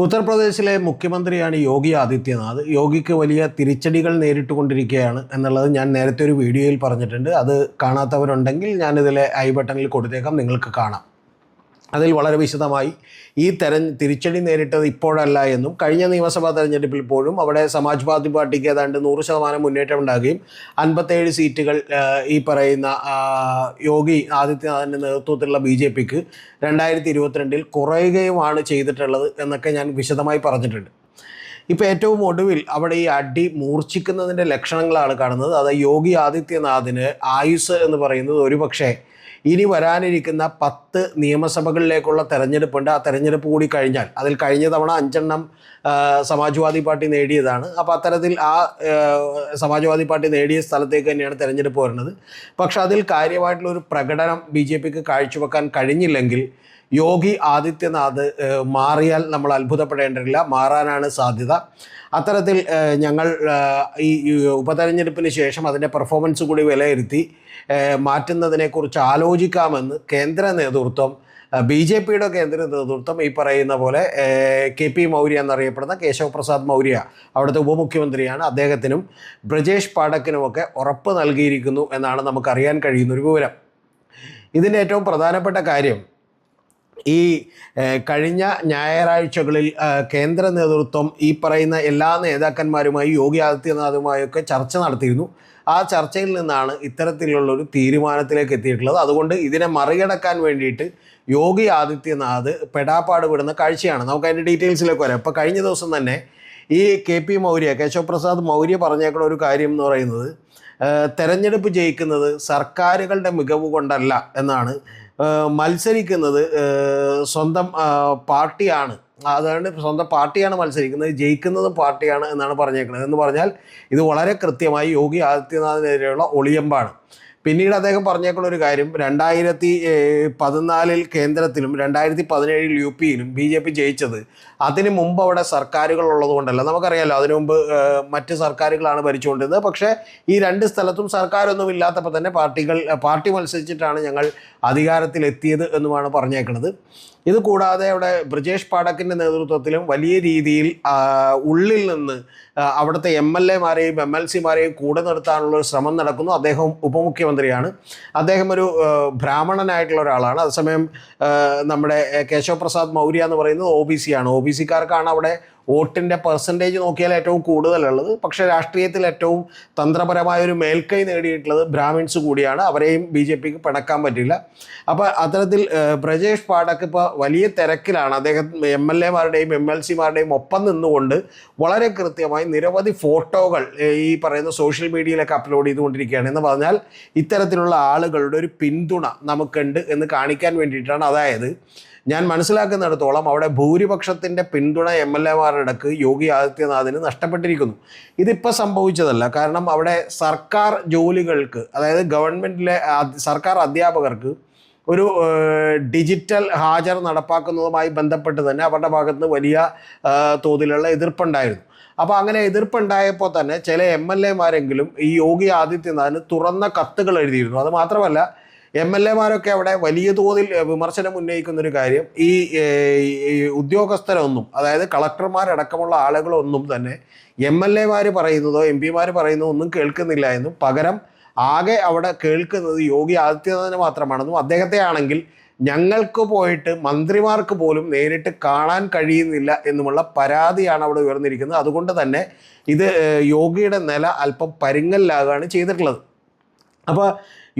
ഉത്തർപ്രദേശിലെ മുഖ്യമന്ത്രിയാണ് യോഗി ആദിത്യനാഥ്. യോഗിക്ക് വലിയ തിരിച്ചടികൾ നേരിട്ടുകൊണ്ടിരിക്കുകയാണ് എന്നുള്ളത് ഞാൻ നേരത്തെ ഒരു വീഡിയോയിൽ പറഞ്ഞിട്ടുണ്ട്. അത് കാണാത്തവരുണ്ടെങ്കിൽ ഞാനിതിലെ ഐ ബട്ടണിൽ കൊടുത്തേക്കാം, നിങ്ങൾക്ക് കാണാം. അതിൽ വളരെ വിശദമായി ഈ തിരിച്ചടി നേരിട്ടത് ഇപ്പോഴല്ല എന്നും കഴിഞ്ഞ നിയമസഭാ തെരഞ്ഞെടുപ്പിൽ പോലും അവിടെ സമാജ്വാദി പാർട്ടിക്ക് ഏതാണ്ട് 100% മുന്നേറ്റം ഉണ്ടാകുകയും 57 സീറ്റുകൾ ഈ പറയുന്ന യോഗി ആദിത്യനാഥിൻ്റെ നേതൃത്വത്തിലുള്ള BJPക്ക് 2022 കുറയുകയുമാണ് ചെയ്തിട്ടുള്ളത് എന്നൊക്കെ ഞാൻ വിശദമായി പറഞ്ഞിട്ടുണ്ട്. ഇപ്പോൾ ഏറ്റവും ഒടുവിൽ അവിടെ ഈ അടി മൂർച്ഛിക്കുന്നതിൻ്റെ ലക്ഷണങ്ങളാണ് കാണുന്നത്. അത് യോഗി ആദിത്യനാഥിന് ആയുസ് എന്ന് പറയുന്നത് ഒരുപക്ഷെ ഇനി വരാനിരിക്കുന്ന 10 നിയമസഭകളിലേക്കുള്ള തെരഞ്ഞെടുപ്പുണ്ട്. ആ തെരഞ്ഞെടുപ്പ് കൂടി കഴിഞ്ഞാൽ, അതിൽ കഴിഞ്ഞ തവണ 5 സമാജ്വാദി പാർട്ടി നേടിയതാണ്. അപ്പോൾ അത്തരത്തിൽ ആ സമാജ്വാദി പാർട്ടി നേടിയ സ്ഥലത്തേക്ക് തന്നെയാണ് തെരഞ്ഞെടുപ്പ് വരുന്നത്. പക്ഷെ അതിൽ കാര്യമായിട്ടുള്ളൊരു പ്രകടനം BJPക്ക് കാഴ്ചവെക്കാൻ കഴിഞ്ഞില്ലെങ്കിൽ യോഗി ആദിത്യനാഥ് മാറിയാൽ നമ്മൾ അത്ഭുതപ്പെടേണ്ടതില്ല, മാറാനാണ് സാധ്യത. അത്തരത്തിൽ ഞങ്ങൾ ഈ ഉപതെരഞ്ഞെടുപ്പിന് ശേഷം അതിൻ്റെ പെർഫോമൻസ് കൂടി വിലയിരുത്തി മാറ്റുന്നതിനെക്കുറിച്ച് ആലോചിക്കാമെന്ന് കേന്ദ്ര നേതൃത്വം, BJPയുടെ കേന്ദ്ര നേതൃത്വം, ഈ പറയുന്ന പോലെ KP മൗര്യ എന്നറിയപ്പെടുന്ന കേശവ് പ്രസാദ് മൗര്യ, അവിടുത്തെ ഉപമുഖ്യമന്ത്രിയാണ്, അദ്ദേഹത്തിനും ബ്രജേഷ് പാഠക്കിനുമൊക്കെ ഉറപ്പ് നൽകിയിരിക്കുന്നു എന്നാണ് നമുക്കറിയാൻ കഴിയുന്നൊരു വിവരം. ഇതിൻ്റെ ഏറ്റവും പ്രധാനപ്പെട്ട കാര്യം, ഈ കഴിഞ്ഞ ഞായറാഴ്ചകളിൽ കേന്ദ്ര നേതൃത്വം ഈ പറയുന്ന എല്ലാ നേതാക്കന്മാരുമായി യോഗി ആദിത്യനാഥുമായൊക്കെ ചർച്ച നടത്തിയിരുന്നു. ആ ചർച്ചയിൽ നിന്നാണ് ഇത്തരത്തിലുള്ളൊരു തീരുമാനത്തിലേക്ക് എത്തിയിട്ടുള്ളത്. അതുകൊണ്ട് ഇതിനെ മറികടക്കാൻ വേണ്ടിയിട്ട് യോഗി ആദിത്യനാഥ് പെടാപ്പാട് വിടുന്ന കാഴ്ചയാണ്. നമുക്ക് അതിൻ്റെ ഡീറ്റെയിൽസിലേക്ക് വരാം. ഇപ്പോൾ കഴിഞ്ഞ ദിവസം തന്നെ ഈ KP മൗര്യ, കേശവ് പ്രസാദ് മൗര്യ പറഞ്ഞേക്കുന്ന ഒരു കാര്യം എന്ന് പറയുന്നത്, തെരഞ്ഞെടുപ്പ് ജയിക്കുന്നത് സർക്കാരുകളുടെ മികവ് കൊണ്ടല്ല എന്നാണ്, മത്സരിക്കുന്നത് സ്വന്തം പാർട്ടിയാണ്, അതാണ് സ്വന്തം പാർട്ടിയാണ് മത്സരിക്കുന്നത്, ജയിക്കുന്നതും പാർട്ടിയാണ് എന്നാണ് പറഞ്ഞേക്കുന്നത്. എന്ന് പറഞ്ഞാൽ ഇത് വളരെ കൃത്യമായി യോഗി ആദിത്യനാഥിനെതിരെയുള്ള ഒളിയമ്പാണ്. പിന്നീട് അദ്ദേഹം പറഞ്ഞേക്കുന്ന ഒരു കാര്യം, 2014 കേന്ദ്രത്തിലും 2017 UPയിലും BJP ജയിച്ചത് അതിന് മുമ്പ് അവിടെ സർക്കാരുകൾ ഉള്ളതുകൊണ്ടല്ല. നമുക്കറിയാമല്ലോ, അതിനു മുമ്പ് മറ്റ് സർക്കാരുകളാണ് ഭരിച്ചുകൊണ്ടിരുന്നത്. പക്ഷേ ഈ 2 സ്ഥലത്തും സർക്കാരൊന്നും ഇല്ലാത്തപ്പോൾ തന്നെ പാർട്ടി മത്സരിച്ചിട്ടാണ് ഞങ്ങൾ അധികാരത്തിലെത്തിയത് എന്നുമാണ് പറഞ്ഞേക്കുന്നത്. ഇത് കൂടാതെ അവിടെ ബ്രജേഷ് പാഠക്കിൻ്റെ നേതൃത്വത്തിലും വലിയ രീതിയിൽ ഉള്ളിൽ നിന്ന് അവിടുത്തെ MLAമാരെയും MLCമാരെയും കൂടെ നിർത്താനുള്ളൊരു ശ്രമം നടക്കുന്നു. അദ്ദേഹം ഉപമുഖ്യമന്ത്രിയാണ്, അദ്ദേഹം ഒരു ബ്രാഹ്മണനായിട്ടുള്ള ഒരാളാണ്. അതേസമയം നമ്മുടെ കേശവ് പ്രസാദ് മൗര്യ എന്ന് പറയുന്നത് OBC ആണ്. OBCക്കാർക്കാണ് അവിടെ വോട്ടിൻ്റെ പെർസെൻറ്റേജ് നോക്കിയാൽ ഏറ്റവും കൂടുതലുള്ളത്. പക്ഷേ രാഷ്ട്രീയത്തിൽ ഏറ്റവും തന്ത്രപരമായൊരു മേൽക്കൈ നേടിയിട്ടുള്ളത് ബ്രാഹ്മിൻസ് കൂടിയാണ്. അവരെയും BJPക്ക് പിണക്കാൻ പറ്റില്ല. അപ്പോൾ അത്തരത്തിൽ ബ്രജേഷ് പാഠക് ഇപ്പോൾ വലിയ തിരക്കിലാണ്. അദ്ദേഹം MLAമാരുടെയും MLCമാരുടെയും ഒപ്പം നിന്നുകൊണ്ട് വളരെ കൃത്യമായി നിരവധി ഫോട്ടോകൾ ഈ പറയുന്ന സോഷ്യൽ മീഡിയയിലൊക്കെ അപ്ലോഡ് ചെയ്തുകൊണ്ടിരിക്കുകയാണ്. എന്ന് പറഞ്ഞാൽ ഇത്തരത്തിലുള്ള ആളുകളുടെ ഒരു പിന്തുണ നമുക്കുണ്ട് എന്ന് കാണിക്കാൻ വേണ്ടിയിട്ടാണ്. അതായത് ഞാൻ മനസ്സിലാക്കുന്നിടത്തോളം അവിടെ ഭൂരിപക്ഷത്തിൻ്റെ പിന്തുണ MLAമാരുടെ ഇടയ്ക്ക് യോഗി ആദിത്യനാഥിന് നഷ്ടപ്പെട്ടിരിക്കുന്നു. ഇതിപ്പോൾ സംഭവിച്ചതല്ല. കാരണം അവിടെ സർക്കാർ ജോലികൾക്ക്, അതായത് ഗവൺമെൻറ്റിലെ സർക്കാർ അധ്യാപകർക്ക് ഒരു ഡിജിറ്റൽ ഹാജർ നടപ്പാക്കുന്നതുമായി ബന്ധപ്പെട്ട് തന്നെ അവരുടെ ഭാഗത്ത് നിന്ന് വലിയ തോതിലുള്ള എതിർപ്പുണ്ടായിരുന്നു. അപ്പോൾ അങ്ങനെ എതിർപ്പുണ്ടായപ്പോൾ തന്നെ ചില MLAമാരെങ്കിലും ഈ യോഗി ആദിത്യനാഥിന് തുറന്ന കത്തുകൾ എഴുതിയിരുന്നു. അത് മാത്രമല്ല, MLAമാരൊക്കെ അവിടെ വലിയ തോതിൽ വിമർശനം ഉന്നയിക്കുന്നൊരു കാര്യം, ഈ ഉദ്യോഗസ്ഥരൊന്നും, അതായത് കളക്ടർമാരടക്കമുള്ള ആളുകളൊന്നും തന്നെ MLAമാർ പറയുന്നതോ MPമാർ പറയുന്നതോ ഒന്നും കേൾക്കുന്നില്ല എന്നും പകരം ആകെ അവിടെ കേൾക്കുന്നത് യോഗി ആദിത്യനാഥിനെ മാത്രമാണെന്നും അദ്ദേഹത്തെ ആണെങ്കിൽ ഞങ്ങൾക്ക് പോയിട്ട് മന്ത്രിമാർക്ക് പോലും നേരിട്ട് കാണാൻ കഴിയുന്നില്ല എന്നുമുള്ള പരാതിയാണ് അവിടെ ഉയർന്നിരിക്കുന്നത്. അതുകൊണ്ട് തന്നെ ഇത് യോഗിയുടെ നില അല്പം പരുങ്ങലിലാകുകയാണ് ചെയ്തിട്ടുള്ളത്. അപ്പോൾ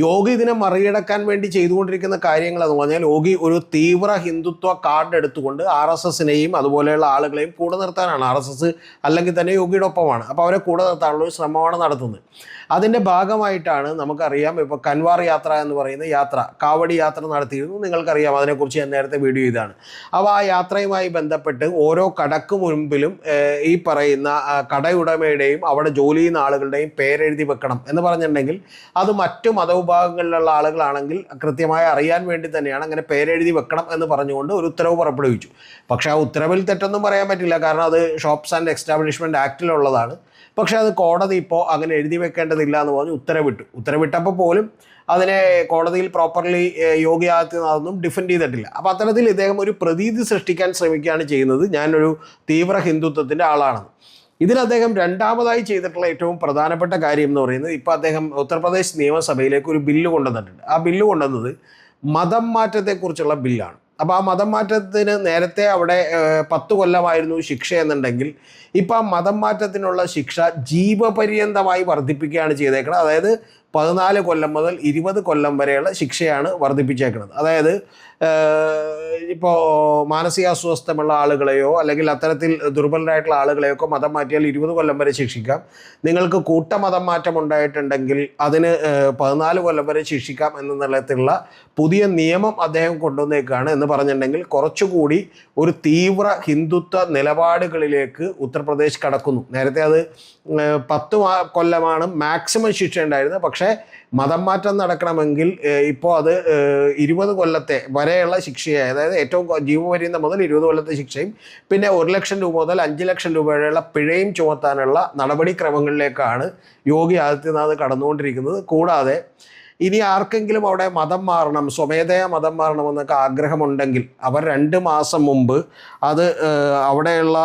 യോഗി ഇതിനെ മറികടക്കാൻ വേണ്ടി ചെയ്തുകൊണ്ടിരിക്കുന്ന കാര്യങ്ങൾ എന്ന് പറഞ്ഞാൽ, യോഗി ഒരു തീവ്ര ഹിന്ദുത്വ കാർഡ് എടുത്തുകൊണ്ട് RSSനെയും അതുപോലെയുള്ള ആളുകളെയും കൂടെ നിർത്താനാണ്. RSS അല്ലെങ്കിൽ തന്നെ യോഗിയുടെ ഒപ്പമാണ്. അപ്പോൾ അവരെ കൂടെ നിർത്താനുള്ള ഒരു ശ്രമമാണ് നടത്തുന്നത്. അതിൻ്റെ ഭാഗമായിട്ടാണ് നമുക്കറിയാം, ഇപ്പോൾ കൻവാർ യാത്ര എന്ന് പറയുന്ന യാത്ര, കാവടി യാത്ര നടത്തിയിരുന്നു. നിങ്ങൾക്കറിയാം, അതിനെക്കുറിച്ച് ഞാൻ നേരത്തെ വീഡിയോ ചെയ്താണ്. അപ്പോൾ ആ യാത്രയുമായി ബന്ധപ്പെട്ട് ഓരോ കടക്ക് മുൻപിലും ഈ പറയുന്ന കടയുടമയുടെയും അവിടെ ജോലി ചെയ്യുന്ന ആളുകളുടെയും പേരെഴുതി വെക്കണം എന്ന് പറഞ്ഞിട്ടുണ്ടെങ്കിൽ, അത് മറ്റു മതവിഭാഗങ്ങളിലുള്ള ആളുകളാണെങ്കിൽ കൃത്യമായി അറിയാൻ വേണ്ടി തന്നെയാണ് അങ്ങനെ പേരെഴുതി വെക്കണം എന്ന് പറഞ്ഞുകൊണ്ട് ഒരു ഉത്തരവ് പുറപ്പെടുവിച്ചു. പക്ഷേ ആ ഉത്തരവിൽ തെറ്റൊന്നും പറയാൻ പറ്റില്ല, കാരണം അത് ഷോപ്സ് ആൻഡ് എസ്റ്റാബ്ലിഷ്മെൻറ്റ് ആക്റ്റിലുള്ളതാണ്. പക്ഷേ അത് കോടതി ഇപ്പോൾ അങ്ങനെ എഴുതി വെക്കേണ്ടതില്ല എന്ന് പറഞ്ഞ് ഉത്തരവിട്ടപ്പോൾ പോലും അതിനെ കോടതിയിൽ പ്രോപ്പർലി യോഗി ആദിത്യനാഥൊന്നും ഡിഫെൻഡ് ചെയ്തിട്ടില്ല. അപ്പോൾ അത്തരത്തിൽ ഇദ്ദേഹം ഒരു പ്രതീതി സൃഷ്ടിക്കാൻ ശ്രമിക്കുകയാണ് ചെയ്യുന്നത്, ഞാനൊരു തീവ്ര ഹിന്ദുത്വത്തിൻ്റെ ആളാണെന്ന്. ഇതിൽ അദ്ദേഹം രണ്ടാമതായി ചെയ്തിട്ടുള്ള ഏറ്റവും പ്രധാനപ്പെട്ട കാര്യം എന്ന് പറയുന്നത്, ഇപ്പോൾ അദ്ദേഹം ഉത്തർപ്രദേശ് നിയമസഭയിലേക്ക് ഒരു ബില്ല് കൊണ്ടുവന്നിട്ടുണ്ട്. ആ ബില്ല് കൊണ്ടുവന്നത് മതം മാറ്റത്തെക്കുറിച്ചുള്ള ബില്ലാണ്. അപ്പോൾ ആ മതം മാറ്റത്തിന് നേരത്തെ അവിടെ 10 കൊല്ലമായിരുന്നു ശിക്ഷ എന്നുണ്ടെങ്കിൽ ഇപ്പോൾ ആ മതം മാറ്റത്തിനുള്ള ശിക്ഷ ജീവപര്യന്തമായി വർദ്ധിപ്പിക്കുകയാണ് ചെയ്തേക്കുന്നത്. അതായത് 14 കൊല്ലം മുതൽ 20 കൊല്ലം വരെയുള്ള ശിക്ഷയാണ് വർദ്ധിപ്പിച്ചേക്കുന്നത്. അതായത് ഇപ്പോൾ മാനസികാസ്വാസ്ഥ്യമുള്ള ആളുകളെയോ അല്ലെങ്കിൽ അത്തരത്തിൽ ദുർബലരായിട്ടുള്ള ആളുകളെയോ ഒക്കെ മതം മാറ്റിയാൽ 20 കൊല്ലം വരെ ശിക്ഷിക്കാം. നിങ്ങൾക്ക് കൂട്ടമതം മാറ്റം ഉണ്ടായിട്ടുണ്ടെങ്കിൽ അതിന് 14 കൊല്ലം വരെ ശിക്ഷിക്കാം എന്ന നിലത്തിലുള്ള പുതിയ നിയമം അദ്ദേഹം കൊണ്ടുവന്നേക്കാണ്. എന്ന് പറഞ്ഞിട്ടുണ്ടെങ്കിൽ കുറച്ചുകൂടി ഒരു തീവ്ര ഹിന്ദുത്വ നിലപാടുകളിലേക്ക് ഉത്തർപ്രദേശ് കടക്കുന്നു. നേരത്തെ അത് 10 കൊല്ലമാണ് മാക്സിമം ശിക്ഷ ഉണ്ടായിരുന്നത്. പക്ഷേ മതം മാറ്റം നടക്കണമെങ്കിൽ ഇപ്പോൾ അത് 20 കൊല്ലത്തെ വരെയുള്ള ശിക്ഷയായി, അതായത് ഏറ്റവും ജീവപര്യന്തം മുതൽ 20 കൊല്ലത്തെ ശിക്ഷയും പിന്നെ 1 ലക്ഷം രൂപ മുതൽ 5 ലക്ഷം രൂപ വരെയുള്ള പിഴയും ചുമത്താനുള്ള നടപടിക്രമങ്ങളിലേക്കാണ് യോഗി ആദിത്യനാഥ് കടന്നുകൊണ്ടിരിക്കുന്നത്. കൂടാതെ ഇനി ആർക്കെങ്കിലും അവിടെ മതം മാറണം, സ്വമേധയാ മതം മാറണമെന്നൊക്കെ ആഗ്രഹമുണ്ടെങ്കിൽ അവർ 2 മാസം മുമ്പ് അത് അവിടെയുള്ള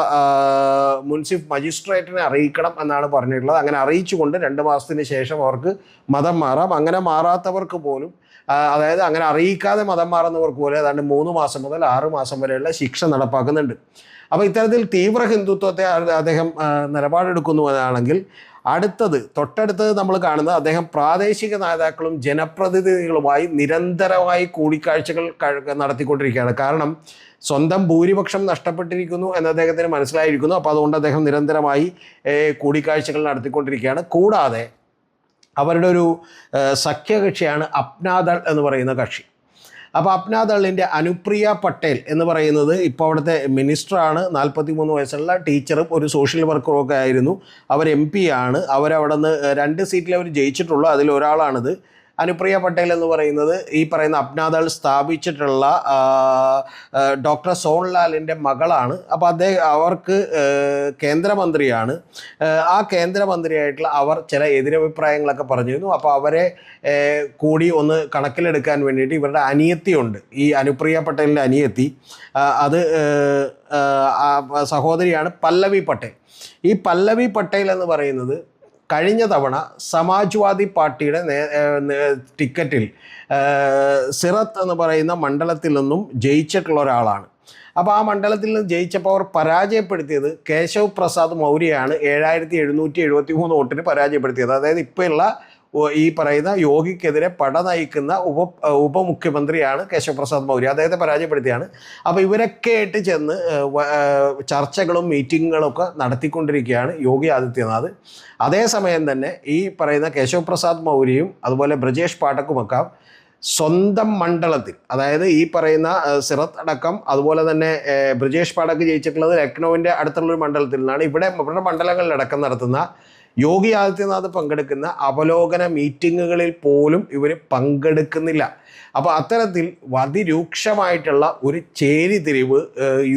മുൻസിഫ് മജിസ്ട്രേറ്റിനെ അറിയിക്കണം എന്നാണ് പറഞ്ഞിട്ടുള്ളത്. അങ്ങനെ അറിയിച്ചുകൊണ്ട് 2 മാസത്തിന് ശേഷം അവർക്ക് മതം മാറാം. അങ്ങനെ മാറാത്തവർക്ക് പോലും, അതായത് അങ്ങനെ അറിയിക്കാതെ മതം മാറുന്നവർക്ക് പോലും ഏതാണ്ട് 3 മാസം മുതൽ 6 മാസം വരെയുള്ള ശിക്ഷ നടപ്പാക്കുന്നുണ്ട്. അപ്പോൾ ഇത്തരത്തിൽ തീവ്ര ഹിന്ദുത്വത്തെ അദ്ദേഹം നിലപാടെടുക്കുന്നതാണെങ്കിൽ തൊട്ടടുത്തത് നമ്മൾ കാണുന്നത് അദ്ദേഹം പ്രാദേശിക നേതാക്കളും ജനപ്രതിനിധികളുമായി നിരന്തരമായി കൂടിക്കാഴ്ചകൾ നടത്തിക്കൊണ്ടിരിക്കുകയാണ്. കാരണം സ്വന്തം ഭൂരിപക്ഷം നഷ്ടപ്പെട്ടിരിക്കുന്നു എന്ന് അദ്ദേഹത്തിന് മനസ്സിലായിരിക്കുന്നു. അപ്പോൾ അതുകൊണ്ട് അദ്ദേഹം നിരന്തരമായി കൂടിക്കാഴ്ചകൾ നടത്തിക്കൊണ്ടിരിക്കുകയാണ്. കൂടാതെ അവരുടെ ഒരു സഖ്യകക്ഷിയാണ് അപ്നാദൾ എന്ന് പറയുന്ന കക്ഷി. അപ്പോൾ അപ്നാദളിൻ്റെ അനുപ്രിയ പട്ടേൽ എന്ന് പറയുന്നത് ഇപ്പോൾ അവിടുത്തെ മിനിസ്റ്ററാണ്. 43 വയസ്സുള്ള ടീച്ചറും ഒരു സോഷ്യൽ വർക്കറും ഒക്കെ ആയിരുന്നു. അവർ MP ആണ്. അവരവിടെ നിന്ന് 2 സീറ്റിൽ അവർ ജയിച്ചിട്ടുള്ളൂ. അതിലൊരാളാണിത്. അനുപ്രിയ പട്ടേൽ എന്ന് പറയുന്നത് ഈ പറയുന്ന അപ്നാദൾ സ്ഥാപിച്ചിട്ടുള്ള ഡോക്ടർ സോൺലാലിൻ്റെ മകളാണ്. അപ്പോൾ അവർക്ക് കേന്ദ്രമന്ത്രിയാണ്. ആ കേന്ദ്രമന്ത്രിയായിട്ടുള്ള അവർ ചില എതിരഭിപ്രായങ്ങളൊക്കെ പറഞ്ഞിരുന്നു. അപ്പോൾ അവരെ കൂടി ഒന്ന് കണക്കിലെടുക്കാൻ വേണ്ടിയിട്ട് ഇവരുടെ അനിയത്തിയുണ്ട്, ഈ അനുപ്രിയ പട്ടേലിൻ്റെ അനിയത്തി. അത് സഹോദരിയാണ് പല്ലവി പട്ടേൽ. ഈ പല്ലവി പട്ടേൽ എന്ന് പറയുന്നത് കഴിഞ്ഞ തവണ സമാജ്വാദി പാർട്ടിയുടെ ടിക്കറ്റിൽ സിറത്ത് എന്ന് പറയുന്ന മണ്ഡലത്തിൽ നിന്നും ജയിച്ചിട്ടുള്ള ഒരാളാണ്. അപ്പോൾ ആ മണ്ഡലത്തിൽ നിന്ന് ജയിച്ചപ്പോൾ അവർ പരാജയപ്പെടുത്തിയത് കേശവ് പ്രസാദ് മൗര്യയാണ്. 7773 വോട്ടിന് പരാജയപ്പെടുത്തിയത്. അതായത് ഇപ്പോഴുള്ള ഈ പറയുന്ന യോഗിക്കെതിരെ പട നയിക്കുന്ന ഉപമുഖ്യമന്ത്രിയാണ് കേശവ് പ്രസാദ് മൗര്യ. അദ്ദേഹത്തെ പരാജയപ്പെടുത്തിയാണ്. അപ്പോൾ ഇവരൊക്കെ ആയിട്ട് ചെന്ന് ചർച്ചകളും മീറ്റിങ്ങുകളും ഒക്കെ നടത്തിക്കൊണ്ടിരിക്കുകയാണ് യോഗി ആദിത്യനാഥ്. അതേസമയം തന്നെ ഈ പറയുന്ന കേശവ് പ്രസാദ് മൗര്യയും അതുപോലെ ബ്രജേഷ് പാഠക്കുമൊക്കെ സ്വന്തം മണ്ഡലത്തിൽ, അതായത് ഈ പറയുന്ന സിറത്ത് അടക്കം അതുപോലെ തന്നെ ബ്രജേഷ് പാഠക്ക് ജയിച്ചിട്ടുള്ളത് ലക്നൌവിൻ്റെ അടുത്തുള്ളൊരു മണ്ഡലത്തിൽ നിന്നാണ്. ഇവരുടെ മണ്ഡലങ്ങളിലടക്കം നടത്തുന്ന യോഗി ആദിത്യനാഥ് പങ്കെടുക്കുന്ന അവലോകന മീറ്റിങ്ങുകളിൽ പോലും ഇവർ പങ്കെടുക്കുന്നില്ല. അപ്പോൾ അത്തരത്തിൽ അതിരൂക്ഷമായിട്ടുള്ള ഒരു ചേരിതിരിവ്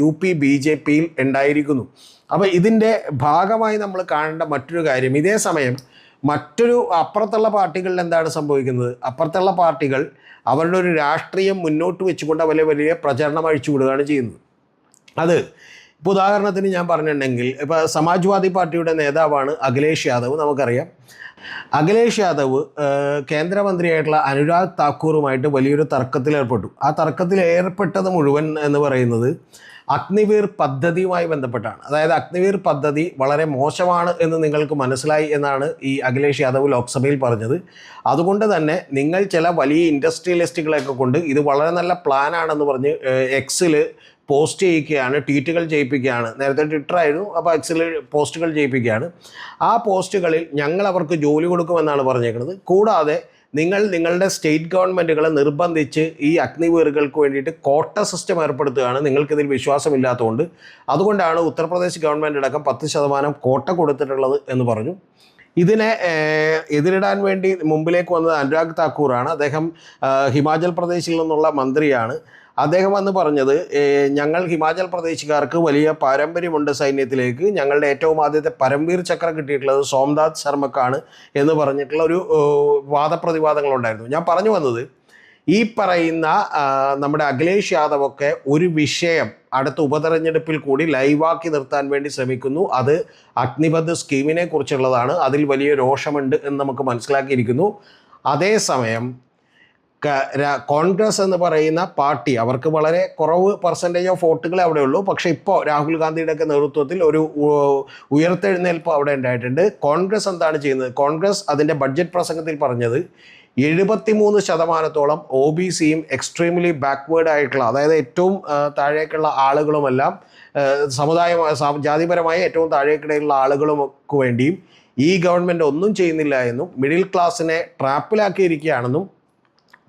UP BJPയിൽ ഉണ്ടായിരിക്കുന്നു. അപ്പോൾ ഇതിൻ്റെ ഭാഗമായി നമ്മൾ കാണേണ്ട മറ്റൊരു കാര്യം, ഇതേ സമയം മറ്റൊരു അപ്പുറത്തുള്ള പാർട്ടികളിൽ എന്താണ് സംഭവിക്കുന്നത്? അപ്പുറത്തുള്ള പാർട്ടികൾ അവരുടെ ഒരു രാഷ്ട്രീയം മുന്നോട്ട് വെച്ചുകൊണ്ട് വലിയ പ്രചരണം അഴിച്ചുവിടുകയാണ് ചെയ്യുന്നത്. അത് ഇപ്പോൾ ഉദാഹരണത്തിന് ഞാൻ പറഞ്ഞിട്ടുണ്ടെങ്കിൽ, ഇപ്പോൾ സമാജ്വാദി പാർട്ടിയുടെ നേതാവാണ് അഖിലേഷ് യാദവ്. നമുക്കറിയാം അഖിലേഷ് യാദവ് കേന്ദ്രമന്ത്രിയായിട്ടുള്ള അനുരാഗ് താക്കൂറുമായിട്ട് വലിയൊരു തർക്കത്തിലേർപ്പെട്ടു. ആ തർക്കത്തിൽ ഏർപ്പെട്ടത് മുഴുവൻ എന്ന് പറയുന്നത് അഗ്നിവീർ പദ്ധതിയുമായി ബന്ധപ്പെട്ടാണ്. അതായത് അഗ്നിവീർ പദ്ധതി വളരെ മോശമാണ് എന്ന് നിങ്ങൾക്ക് മനസ്സിലായി എന്നാണ് ഈ അഖിലേഷ് യാദവ് ലോക്സഭയിൽ പറഞ്ഞത്. അതുകൊണ്ട് തന്നെ നിങ്ങൾ ചില വലിയ ഇൻഡസ്ട്രിയലിസ്റ്റുകളെയൊക്കെ കൊണ്ട് ഇത് വളരെ നല്ല പ്ലാനാണെന്ന് പറഞ്ഞ് എക്സിൽ പോസ്റ്റ് ചെയ്യിക്കുകയാണ്, ട്വീറ്റുകൾ ചെയ്യിപ്പിക്കുകയാണ്. നേരത്തെ ട്വിറ്റർ ആയിരുന്നു, അപ്പോൾ എക്സിൽ പോസ്റ്റുകൾ ചെയ്യിപ്പിക്കുകയാണ്. ആ പോസ്റ്റുകളിൽ ഞങ്ങൾ അവർക്ക് ജോലി കൊടുക്കുമെന്നാണ് പറഞ്ഞേക്കുന്നത്. കൂടാതെ നിങ്ങളുടെ സ്റ്റേറ്റ് ഗവൺമെൻറ്റുകളെ നിർബന്ധിച്ച് ഈ അഗ്നിവീറുകൾക്ക് വേണ്ടിയിട്ട് കോട്ട സിസ്റ്റം ഏർപ്പെടുത്തുകയാണ്. നിങ്ങൾക്കിതിൽ വിശ്വാസമില്ലാത്തതുകൊണ്ട് അതുകൊണ്ടാണ് ഉത്തർപ്രദേശ് ഗവൺമെൻറ് അടക്കം 10% കോട്ട കൊടുത്തിട്ടുള്ളത് എന്ന് പറഞ്ഞു. ഇതിനെ എതിരിടാൻ വേണ്ടി മുമ്പിലേക്ക് വന്നത് അനുരാഗ് താക്കൂറാണ്. അദ്ദേഹം ഹിമാചൽ പ്രദേശിൽ നിന്നുള്ള മന്ത്രിയാണ്. അദ്ദേഹം അന്ന് പറഞ്ഞത് ഞങ്ങൾ ഹിമാചൽ പ്രദേശുകാർക്ക് വലിയ പാരമ്പര്യമുണ്ട് സൈന്യത്തിലേക്ക്, ഞങ്ങളുടെ ഏറ്റവും ആദ്യത്തെ പരംവീർ ചക്ര കിട്ടിയിട്ടുള്ളത് സോംനാഥ് ശർമ്മക്കാണ് എന്ന് പറഞ്ഞിട്ടുള്ള ഒരു വാദപ്രതിവാദങ്ങളുണ്ടായിരുന്നു. ഞാൻ പറഞ്ഞു വന്നത്, ഈ പറയുന്ന നമ്മുടെ അഖിലേഷ് യാദവ് ഒക്കെ ഒരു വിഷയം അടുത്ത ഉപതെരഞ്ഞെടുപ്പിൽ കൂടി ലൈവാക്കി നിർത്താൻ വേണ്ടി ശ്രമിക്കുന്നു. അത് അഗ്നിപഥ് സ്കീമിനെ കുറിച്ചുള്ളതാണ്. അതിൽ വലിയ രോഷമുണ്ട് എന്ന് നമുക്ക് മനസ്സിലാക്കിയിരിക്കുന്നു. അതേസമയം കോൺഗ്രസ് എന്ന് പറയുന്ന പാർട്ടി, അവർക്ക് വളരെ കുറവ് പെർസെൻറ്റേജ് ഓഫ് വോട്ടുകളെ അവിടെ ഉള്ളൂ. പക്ഷേ ഇപ്പോൾ രാഹുൽ ഗാന്ധിയുടെയൊക്കെ നേതൃത്വത്തിൽ ഒരു ഉയർത്തെഴുന്നേൽപ്പ് അവിടെ ഉണ്ടായിട്ടുണ്ട്. കോൺഗ്രസ് എന്താണ് ചെയ്യുന്നത്? കോൺഗ്രസ് അതിൻ്റെ ബഡ്ജറ്റ് പ്രസംഗത്തിൽ പറഞ്ഞത് 73% OBCയും എക്സ്ട്രീംലി ബാക്ക്വേർഡ് ആയിട്ടുള്ള, അതായത് ഏറ്റവും താഴേക്കുള്ള ആളുകളുമെല്ലാം ജാതിപരമായി ഏറ്റവും താഴേക്കിടയിലുള്ള ആളുകൾക്ക് വേണ്ടിയും ഈ ഗവൺമെൻറ് ഒന്നും ചെയ്യുന്നില്ല എന്നും മിഡിൽ ക്ലാസ്സിനെ ട്രാപ്പിലാക്കിയിരിക്കുകയാണെന്നും,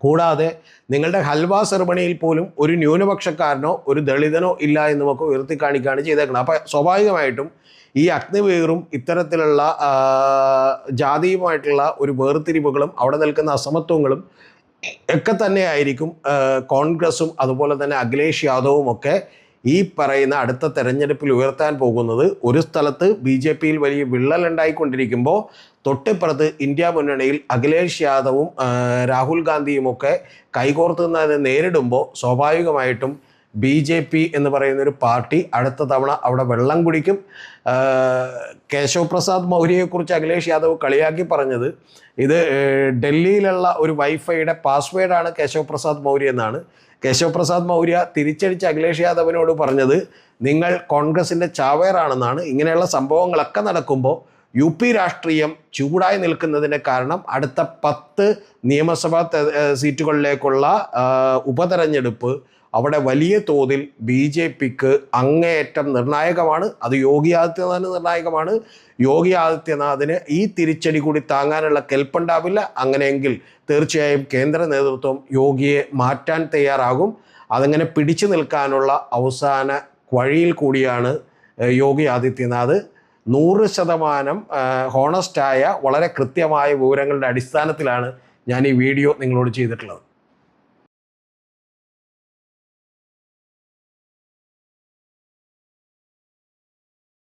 കൂടാതെ നിങ്ങളുടെ ഹൽവ സെറമണിയിൽ പോലും ഒരു ന്യൂനപക്ഷക്കാരനോ ഒരു ദളിതനോ ഇല്ല എന്നുമൊക്കെ ഉയർത്തി കാണിക്കുകയാണ് ചെയ്തേക്കുന്നത്. അപ്പോൾ സ്വാഭാവികമായിട്ടും ഈ അഗ്നിവീറും ഇത്തരത്തിലുള്ള ജാതിയുമായിട്ടുള്ള ഒരു വേർതിരിവുകളും അവിടെ നിൽക്കുന്ന അസമത്വങ്ങളും ഒക്കെ തന്നെയായിരിക്കും കോൺഗ്രസും അതുപോലെ തന്നെ അഖിലേഷ് യാദവും ഒക്കെ ഈ പറയുന്ന അടുത്ത തെരഞ്ഞെടുപ്പിൽ ഉയർത്താൻ പോകുന്നത്. ഒരു സ്ഥലത്ത് BJPയിൽ വലിയ വിള്ളൽ ഉണ്ടായിക്കൊണ്ടിരിക്കുമ്പോൾ തൊട്ടിപ്പുറത്ത് ഇന്ത്യ മുന്നണിയിൽ അഖിലേഷ് യാദവും രാഹുൽ ഗാന്ധിയുമൊക്കെ കൈകോർത്തുന്നതിനെ നേരിടുമ്പോൾ സ്വാഭാവികമായിട്ടും BJP എന്ന് പറയുന്നൊരു പാർട്ടി അടുത്ത തവണ അവിടെ വെള്ളം കുടിക്കും. കേശവ് പ്രസാദ് മൗര്യയെക്കുറിച്ച് അഖിലേഷ് യാദവ് കളിയാക്കി പറഞ്ഞത്, ഇത് ഡൽഹിയിലുള്ള ഒരു വൈഫൈയുടെ പാസ്വേഡാണ് കേശവ് പ്രസാദ് മൗര്യ എന്നാണ്. കേശവ് പ്രസാദ് മൗര്യ തിരിച്ചടിച്ച് അഖിലേഷ് യാദവിനോട് പറഞ്ഞത് നിങ്ങൾ കോൺഗ്രസിൻ്റെ ചാവേറാണെന്നാണ്. ഇങ്ങനെയുള്ള സംഭവങ്ങളൊക്കെ നടക്കുമ്പോൾ UP രാഷ്ട്രീയം ചൂടായി നിൽക്കുന്നതിൻ്റെ കാരണം അടുത്ത 10 നിയമസഭാ സീറ്റുകളിലേക്കുള്ള ഉപതെരഞ്ഞെടുപ്പ് അവിടെ വലിയ തോതിൽ BJPക്ക് അങ്ങേയറ്റം നിർണായകമാണ്. അത് യോഗി ആദിത്യനാഥിന് നിർണായകമാണ്. യോഗി ആദിത്യനാഥിന് ഈ തിരിച്ചടി കൂടി താങ്ങാനുള്ള കെൽപ്പുണ്ടാവില്ല. അങ്ങനെയെങ്കിൽ തീർച്ചയായും കേന്ദ്ര നേതൃത്വം യോഗിയെ മാറ്റാൻ തയ്യാറാകും. അതങ്ങനെ പിടിച്ചു നിൽക്കാനുള്ള അവസാന വഴിയിൽ കൂടിയാണ് യോഗി ആദിത്യനാഥ്. 100% ഹോണസ്റ്റായ വളരെ കൃത്യമായ വിവരങ്ങളുടെ അടിസ്ഥാനത്തിലാണ് ഞാൻ ഈ വീഡിയോ നിങ്ങളോട് ചെയ്തിട്ടുള്ളത്.